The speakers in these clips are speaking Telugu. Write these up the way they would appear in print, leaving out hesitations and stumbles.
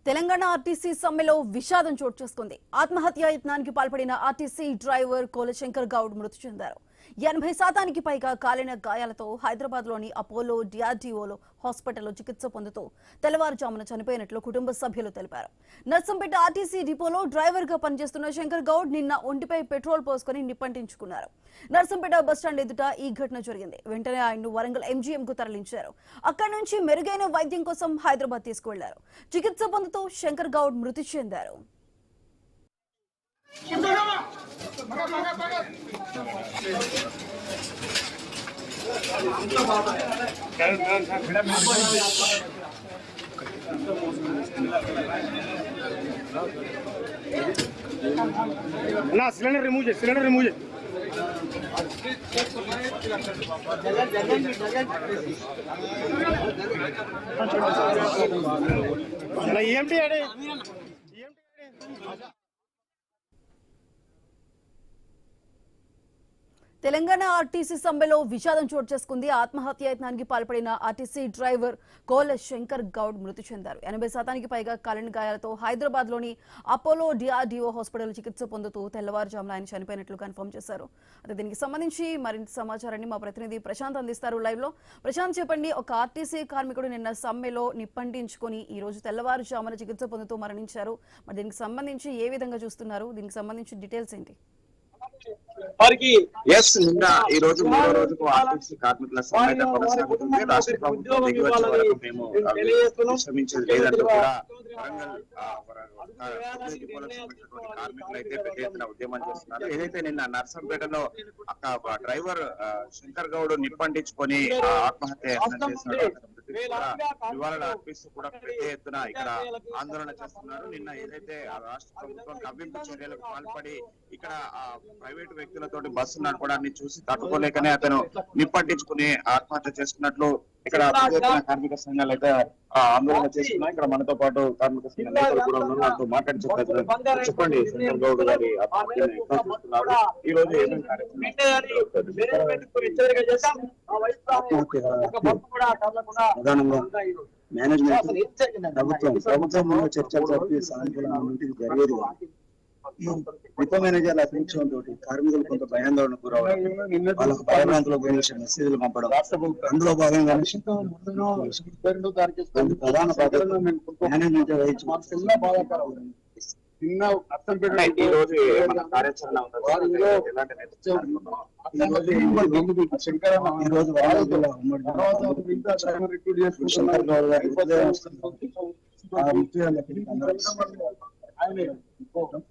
తెలంగాణ ఆర్టీసీ సమ్మెలో విషాదం చోటు చేసుకుంది. ఆత్మహత్యా యత్నానికి పాల్పడిన ఆర్టీసీ డ్రైవర్ కోలశంకర్ గౌడ్ మృతి చెందారు. 80% పైగా కాలిన గాయాలతో హైదరాబాద్ లోని అపోలో డిఆర్డీఓలో హాస్పిటల్లో చికిత్స పొందుతూ తెల్లవారుజామున చనిపోయినట్లు కుటుంబ సభ్యులు తెలిపారు. నర్సంపేట ఆర్టీసీ డిపోలో డ్రైవర్ గా పనిచేస్తున్న శంకర్ గౌడ్ నిన్న ఒంటిపై పెట్రోల్ పోసుకుని నిప్పంటించుకున్నారు. నర్సంపేట బస్టాండ్ ఎదుట ఈ ఘటన జరిగింది. వెంటనే ఆయన్ను వరంగల్ ఎంజీఎం కు తరలించారు. అక్కడి నుంచి మెరుగైన వైద్యం కోసం హైదరాబాద్ తీసుకువెళ్లారు. చికిత్స పొందుతూ శంకర్ గౌడ్ మృతి చెందారు. ना सिलेंडर रिमूव EMT आड़े తెలంగాణ ఆర్టీసీ సమ్మెలో విషాదం చోటు చేసుకుంది. ఆత్మహత్య యత్నానికి పాల్పడిన ఆర్టీసీ డ్రైవర్ కోలశంకర్ గౌడ్ మృతి చెందారు. 80% పైగా కాలిన గాయాలతో హైదరాబాద్ లోని అపోలో డిఆర్డీఓ హాస్పిటల్ చికిత్స పొందుతూ తెల్లవారుజామున ఆయన చనిపోయినట్లు కన్ఫర్మ్ చేశారు. అయితే దీనికి సంబంధించి మరింత సమాచారాన్ని మా ప్రతినిధి ప్రశాంత్ అందిస్తారు లైవ్ లో. ప్రశాంత్, చెప్పండి, ఒక ఆర్టీసీ కార్మికుడు నిన్న సమ్మెలో నిప్పంటించుకుని ఈ రోజు తెల్లవారుజామున చికిత్స పొందుతూ మరణించారు. మరి దీనికి సంబంధించి ఏ విధంగా చూస్తున్నారు? దీనికి సంబంధించి డీటెయిల్స్ ఏంటి? నిన్న ఈ రోజు మూడో రోజుకు ఆర్టీసీ కార్మికుల సమ్మె కొనసాగుతుంది. రాష్ట్ర ప్రభుత్వం దిగివచ్చే వరకు మేము విశ్రమించేది లేదంటూ కూడా కార్మికులు అయితే పెద్ద ఎత్తున ఉద్యమం చేస్తున్నారు. ఏదైతే నిన్న నర్సంపేటలో డ్రైవర్ శంకర్ గౌడ్ నిప్పంటించుకొని ఆత్మహత్య చేస్తున్నాడు, నివాళులు అర్పిస్తూ కూడా పెద్ద ఎత్తున ఇక్కడ ఆందోళన చేస్తున్నారు. నిన్న ఏదైతే రాష్ట్ర ప్రభుత్వం కవ్వింపు చర్యలకు పాల్పడి ఇక్కడ ప్రైవేటు వ్యక్తులతోటి బస్సు నడపడాన్ని చూసి తట్టుకోలేకనే అతను నిప్పంటించుకుని ఆత్మహత్య చేసుకున్నట్లు ఇక్కడ కార్మిక సంఘాలు అయితే ఆందోళన చేస్తున్నాయి. ఇక్కడ మనతో పాటు కార్మిక సంఘ నేతలు కూడా ఉన్నారు. మాట్లాడి చెప్పండి, శంకర్ గౌడ్ గారి ఈ రోజు ఏమేమి ప్రధానంగా మేనేజ్మెంట్ ప్రభుత్వం చర్చలు జరిపి సాయంత్రం నుండి జరిగేది. డిపో మేనేజర్ల అభిప్రాయంతో కార్మికులు కొంత భయాందోళన గురవడం, వాళ్ళకు భయభ్రాంతులకు గురించి మెసేజ్లు పంపడం, అందులో భాగంగా ప్రధాన బాధ్యత మేనేజ్మెంట్ వహించి ఈ రోజు కార్యాచరణ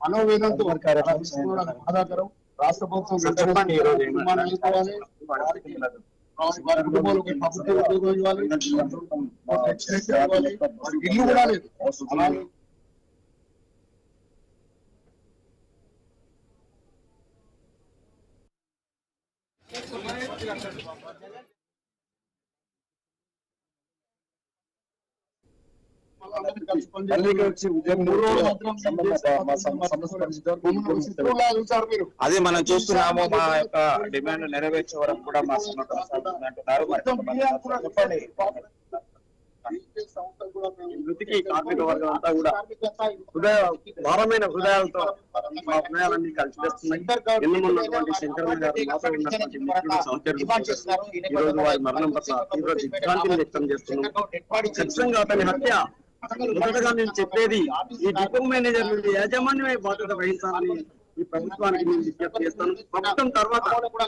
మనోవేదంతో ఆధారం రాష్ట్ర ప్రభుత్వం ఇల్లు కూడా లేదు. అదే మనం చూస్తున్నాము. మా యొక్క డిమాండ్ నెరవేర్చే వరకు కూడా మా సమ్మె కొనసాగుతుందంటున్నారు. మృతికి కార్మిక వర్గం అంతా కూడా భారమైన హృదయాలతో మా హృదయాలన్నీ కలిసివేస్తున్నాయి. ఎన్నున్నటువంటి శంకరన్న గారు మాతో ఉన్నటువంటి మిత్రులు సౌకర్యం ఈ రోజు వారి మరణం పట్ల తీవ్ర దిగ్భ్రాంతిని వ్యక్తం చేస్తున్నాం. ఖచ్చితంగా అతని హత్య మొదటగా నేను చెప్పేది, ఈ డిపో మేనేజర్ నుండి యాజమాన్యమే బాధ్యత వహించాలని ఈ ప్రభుత్వానికి నేను విజ్ఞప్తి చేస్తాను. ప్రభుత్వం తర్వాత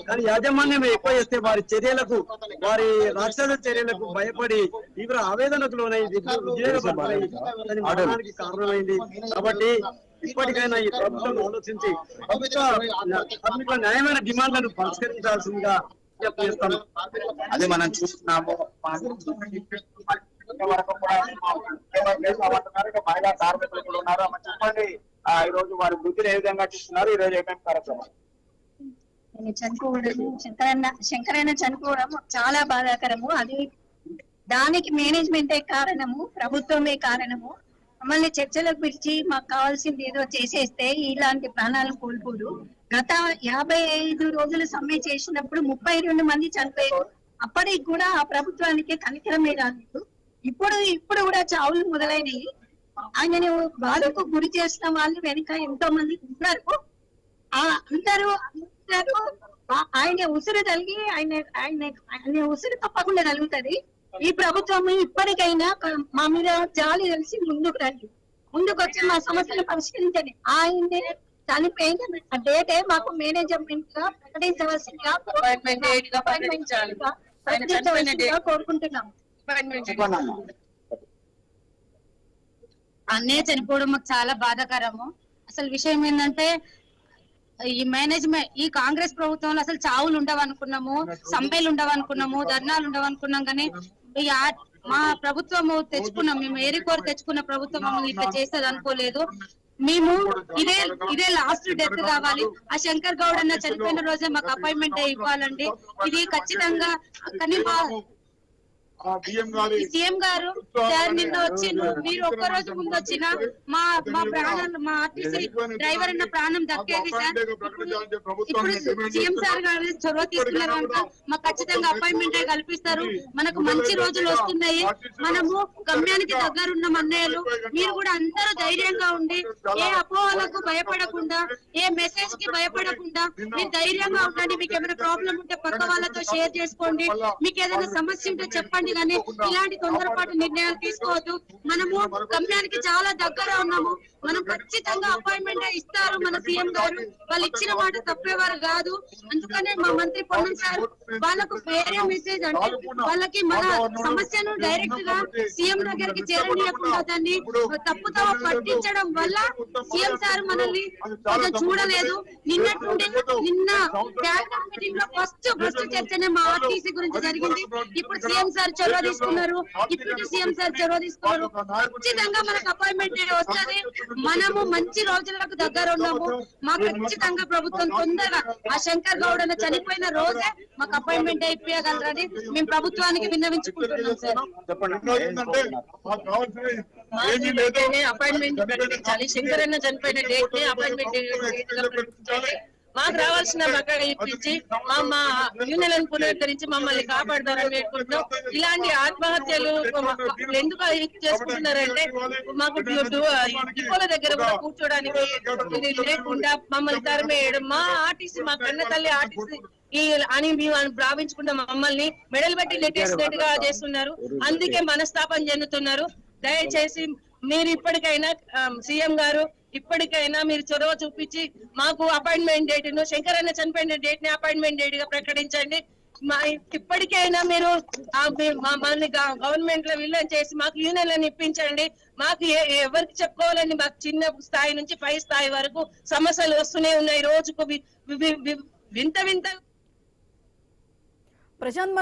కానీ యాజమాన్యం ఎక్కువ చేస్తే వారి చర్యలకు, వారి రాక్షస చర్యలకు భయపడి తీవ్ర ఆవేదనకు లోనై మరణానికి కారణమైంది. కాబట్టి ఇప్పటికైనా ఈ ప్రభుత్వం ఆలోచించి కార్మికుల న్యాయమైన డిమాండ్లను పరిష్కరించాల్సిందిగా విజ్ఞప్తి చేస్తాను. అది మనం చూస్తున్నాము. మహిళా కార్మికులు కూడా ఉన్నారు. చెప్పండి, ఈ రోజు వారి వృత్తిని ఏ విధంగా చూస్తున్నారు? ఈ రోజు ఏమేమి కార్యక్రమాలు? చనిపోవడం, శంకరన్న చనిపోవడం చాలా బాధాకరము. అది దానికి మేనేజ్మెంటే కారణము, ప్రభుత్వమే కారణము. మమ్మల్ని చర్చలకు పిలిచి మాకు కావాల్సింది ఏదో చేసేస్తే ఇలాంటి ప్రాణాలు కోల్పోరు. గత 55 రోజులు సమ్మె చేసినప్పుడు 32 మంది చనిపోయారు. అప్పటికి కూడా ఆ ప్రభుత్వానికి కనికరమే రాలేదు. ఇప్పుడు కూడా చావులు మొదలైనవి. ఆయనని బాధకు గురి చేసిన వాళ్ళు వెనుక ఎంతో మంది ఉన్నారు. అందరూ ఆయన ఉసురు తగిలి ఆయన ఉసురు తప్పకుండా కలుగుతుంది. ఈ ప్రభుత్వం ఇప్పటికైనా మా మీద జాలి తెలిసి ముందుకు రండి, ముందుకు వచ్చి మా సమస్యలు పరిష్కరించండి. ఆయన్ని చనిపోయిన డేటే మాకు మేనేజ్మెంట్ గా ప్రకటించవలసిందిగా కోరుకుంటున్నాం. అన్నయ్య చనిపోవడం మాకు చాలా బాధాకరము. అసలు విషయం ఏంటంటే ఈ మేనేజ్మెంట్ ఈ కాంగ్రెస్ ప్రభుత్వంలో అసలు చావులు ఉండవనుకున్నాము, సమ్మెలు ఉండవనుకున్నాము, ధర్నాలు ఉండవనుకున్నాం. కానీ మా ప్రభుత్వము తెచ్చుకున్నాం, మేము ఏరికోరు తెచ్చుకున్న ప్రభుత్వం మమ్మల్ని ఇట్లా చేస్తుంది అనుకోలేదు. మేము ఇదే లాస్ట్ డెత్ కావాలి. ఆ శంకర్ గౌడ్ అన్న చనిపోయిన రోజే మాకు అపాయింట్మెంట్ ఇవ్వాలండి. ఇది ఖచ్చితంగా. కానీ సీఎం గారు నిన్న వచ్చి మీరు ఒక్కరోజు ముందు వచ్చిన మా ప్రాణాలు, మా ఆర్టీసీ డ్రైవర్ అన్న ప్రాణం దక్కేది సార్. ఇప్పుడు సీఎం సార్ గారు చొరవ తీసుకున్నారు కనుక మాకు ఖచ్చితంగా అపాయింట్మెంట్ కల్పిస్తారు. మనకు మంచి రోజులు వస్తున్నాయి. మనము గమ్యానికి దగ్గరున్న అన్నయ్యలు మీరు కూడా అందరూ ధైర్యంగా ఉండి ఏ అపోహలకు భయపడకుండా, ఏ మెసేజ్ కి భయపడకుండా మీరు ధైర్యంగా ఉండండి. మీకు ఏమైనా ప్రాబ్లం ఉంటే పక్క వాళ్ళతో షేర్ చేసుకోండి. మీకు ఏదైనా సమస్య ఉంటే చెప్పండి. కానీ ఇలాంటి తొందరపాటు నిర్ణయాలు తీసుకోవద్దు. మనము గమ్యానికి చాలా దగ్గర ఉన్నాము. మనం ఖచ్చితంగా అపాయింట్మెంట్ ఇస్తారు మన సీఎం గారు. వాళ్ళు ఇచ్చిన మాట తప్పేవారు కాదు. అందుకనే మా మంత్రి పొన్నం సార్ వాళ్ళకు వేరే మెసేజ్ అంటే వాళ్ళకి మన సమస్యను డైరెక్ట్ గా సీఎం దగ్గరికి చేరనీయకుండా దాన్ని తప్పుతో పట్టించడం వల్ల సీఎం సార్ మనల్ని కొంచెం చూడలేదు. నిన్న క్యాబినెట్ మీటింగ్ లో ఫస్ట్ చర్చనే మా ఆర్టీసీ గురించి జరిగింది. ఇప్పుడు సీఎం సార్ చొరవ తీసుకున్నారు, ఇప్పుడు సీఎం సార్ చొరవ తీసుకున్నారు. ఖచ్చితంగా మనకు అపాయింట్మెంట్ వస్తుంది. మనము మంచి రోజులకు దగ్గర ఉన్నాము. మాకు ఖచ్చితంగా ప్రభుత్వం తొందరగా ఆ శంకర్ గౌడ్ అన్న చనిపోయిన రోజే మాకు అపాయింట్మెంట్ ఇప్పించగలరని మేము ప్రభుత్వానికి విన్నవించుకుంటున్నాం సార్. అపాయింట్మెంట్ ప్రకటించాలి. శంకర్ అన్న చనిపోయిన డేట్ ని అపాయింట్మెంట్ మాకు రావాల్సిన బకాయి ఇప్పించి మా యూనియన్ పునరుద్ధరించి మమ్మల్ని కాపాడతారని వేడుకుంటున్నాం. ఇలాంటి ఆత్మహత్యలు ఎందుకు చేసుకుంటున్నారంటే మాకు డిపోల దగ్గర కూడా కూర్చోడానికి ఇది లేకుండా మమ్మల్ని తరిమేయడం, మా ఆర్టీసీ మా కన్న తల్లి ఆర్టీసీ అని మేము భావించుకుంటే మమ్మల్ని మెడలు పెట్టి నెట్టేసినట్టుగా చేస్తున్నారు. అందుకే మనస్తాపం చెందుతున్నారు. దయచేసి మీరు ఇప్పటికైనా సీఎం గారు ఇప్పటికైనా మీరు చొరవ చూపించి మాకు అపాయింట్మెంట్ డేట్ ను శంకర్ అన్న చనిపోయిన డేట్ ని అపాయింట్మెంట్ డేట్ గా ప్రకటించండి. ఇప్పటికైనా మీరు మనల్ని గవర్నమెంట్ లో విలీనం చేసి మాకు యూనియన్లను ఇప్పించండి. మాకు ఎవరికి చెప్పుకోవాలని మాకు చిన్న స్థాయి నుంచి పై స్థాయి వరకు సమస్యలు వస్తూనే ఉన్నాయి. రోజుకు వింత ప్రశాంత్